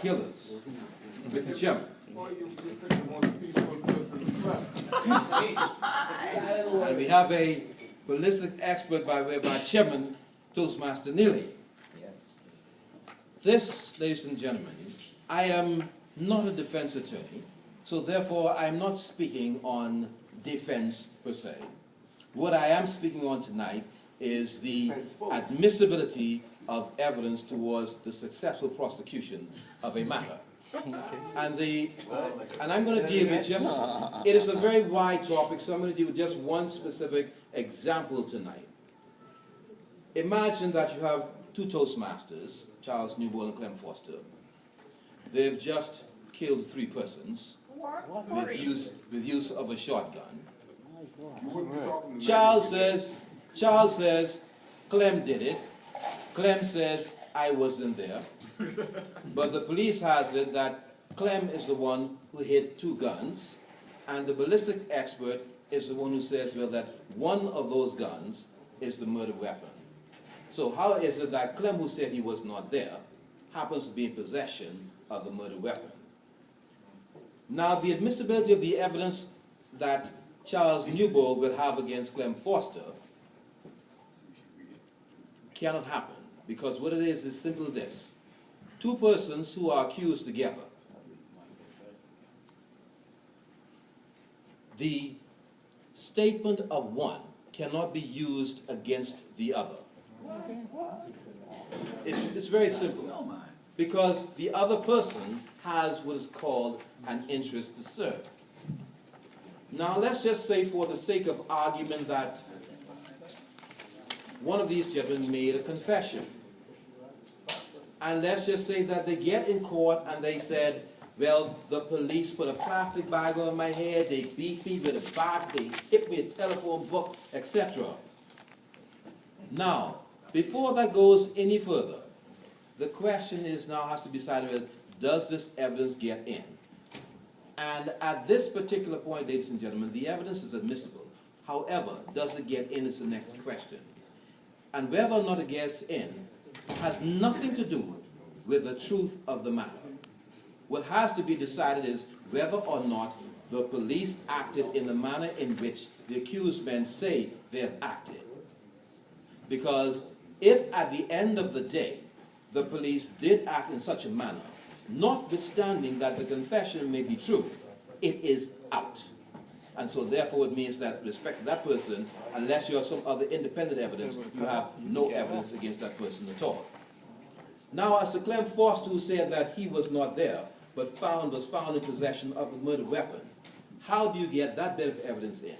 killers. Mr. Chairman. And we have a ballistic expert by way of our chairman, Toastmaster Neely. Yes. This, ladies and gentlemen, I am not a defense attorney, so therefore I am not speaking on defense per se. What I am speaking on tonight is the admissibility of evidence towards the successful prosecution of a matter. And I'm going to deal with just, it is a very wide topic, so I'm going to deal with just one specific example tonight. Imagine that you have two Toastmasters, Charles Newbold and Clem Foster. They've just killed 3 persons with use of a shotgun. Charles says, Clem did it. Clem says, I wasn't there. But the police has it that Clem is the one who hit 2 guns, and the ballistic expert is the one who says, well, that one of those guns is the murder weapon. So how is it that Clem, who said he was not there, happens to be in possession of the murder weapon? Now, the admissibility of the evidence that Charles Newbold will have against Clem Foster cannot happen, because what it is simply this. 2 persons who are accused together. The statement of one cannot be used against the other. It's very simple. Because the other person has what is called an interest to serve. Now let's just say, for the sake of argument, that one of these gentlemen made a confession. And let's just say that they get in court and they said, well, the police put a plastic bag on my head, they beat me with a bat, they hit me with a telephone book, etc. Now, before that goes any further, the question is now has to be decided, does this evidence get in? And at this particular point, ladies and gentlemen, the evidence is admissible. However, does it get in is the next question. And whether or not it gets in has nothing to do with the truth of the matter. What has to be decided is whether or not the police acted in the manner in which the accused men say they have acted. Because if at the end of the day, the police did act in such a manner, notwithstanding that the confession may be true, it is out. And so therefore it means that with respect to that person, unless you have some other independent evidence, you have no evidence against that person at all. Now, as to Clem Foster, who said that he was not there, but was found in possession of the murder weapon, how do you get that bit of evidence in?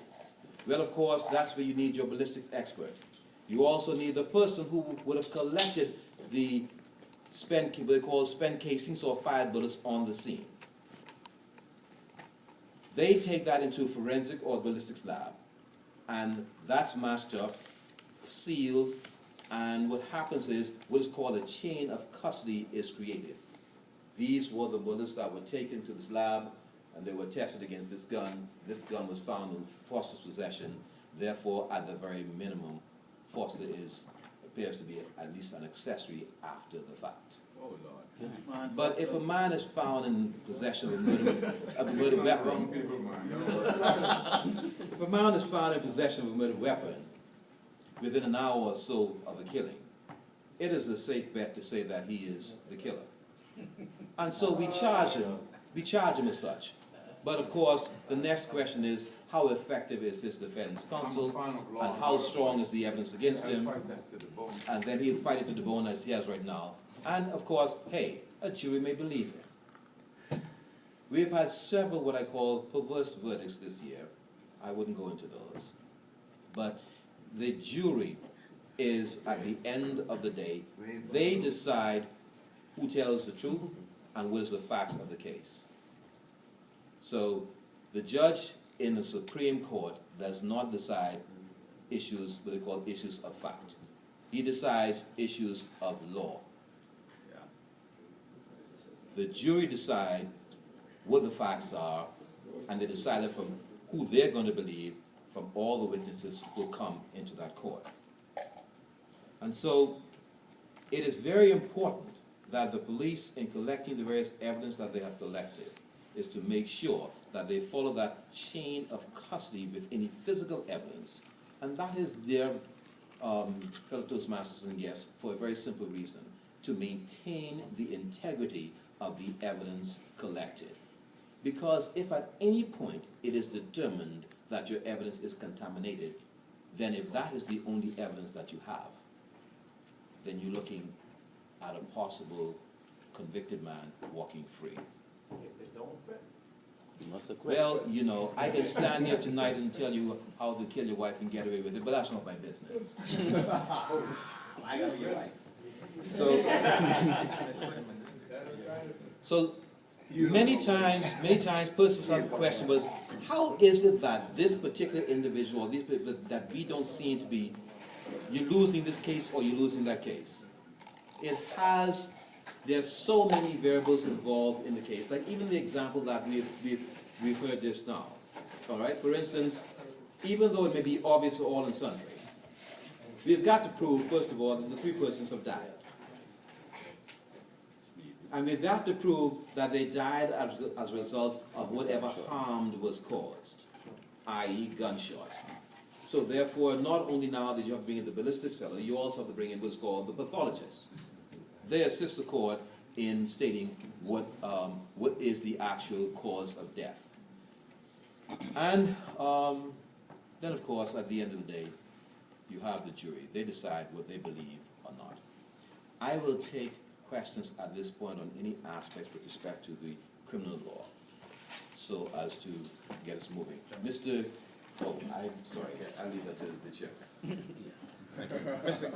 Well, of course, that's where you need your ballistics expert. You also need the person who would have collected the what they call spent casings or fired bullets on the scene. They take that into a forensic or ballistics lab, and that's matched up, sealed, and what happens is what is called a chain of custody is created. These were the bullets that were taken to this lab, and they were tested against this gun. This gun was found in Foster's possession. Therefore, at the very minimum, Foster appears to be at least an accessory after the fact. Oh, Lord. But if a man is found in possession of a murder weapon, if a man is found in possession of a murder weapon within an hour or so of a killing, it is a safe bet to say that he is the killer. And so we charge him as such. But of course, the next question is, how effective is his defense counsel, and how strong is the evidence against him? And then he'll fight it to the bone as he has right now. And of course, hey, a jury may believe him. We've had several what I call perverse verdicts this year. I wouldn't go into those. But the jury is, at the end of the day, they decide who tells the truth and what is the facts of the case. So the judge in the Supreme Court does not decide issues, what they call issues of fact. He decides issues of law. The jury decide what the facts are, and they decide from who they're going to believe from all the witnesses who come into that court. And so it is very important that the police, in collecting the various evidence that they have collected, is to make sure that they follow that chain of custody with any physical evidence. And that is their, fellow Toastmasters and guests, for a very simple reason, to maintain the integrity of the evidence collected. Because if at any point it is determined that your evidence is contaminated, then if that is the only evidence that you have, then you're looking at a possible convicted man walking free. If it don't fit. You must acquit. Well, you know, I can stand here tonight and tell you how to kill your wife and get away with it, but that's not my business. I got your wife. So many times persons have the question was, how is it that this particular individual, these people that we don't seem to be, you're losing this case or you're losing that case? There's so many variables involved in the case, like even the example that we've heard just now. All right, for instance, even though it may be obvious to all and sundry, we've got to prove, first of all, that the three persons have died. And we've got to prove that they died as a result of whatever harm was caused, i.e. gunshots. So therefore, not only now that you have to bring in the ballistics fellow, you also have to bring in what's called the pathologist. They assist the court in stating what is the actual cause of death. And then, of course, at the end of the day, you have the jury. They decide what they believe or not. I will take questions at this point on any aspects with respect to the criminal law, so as to get us moving. I'm sorry, I'll leave that to the chair. Thank you. Mr.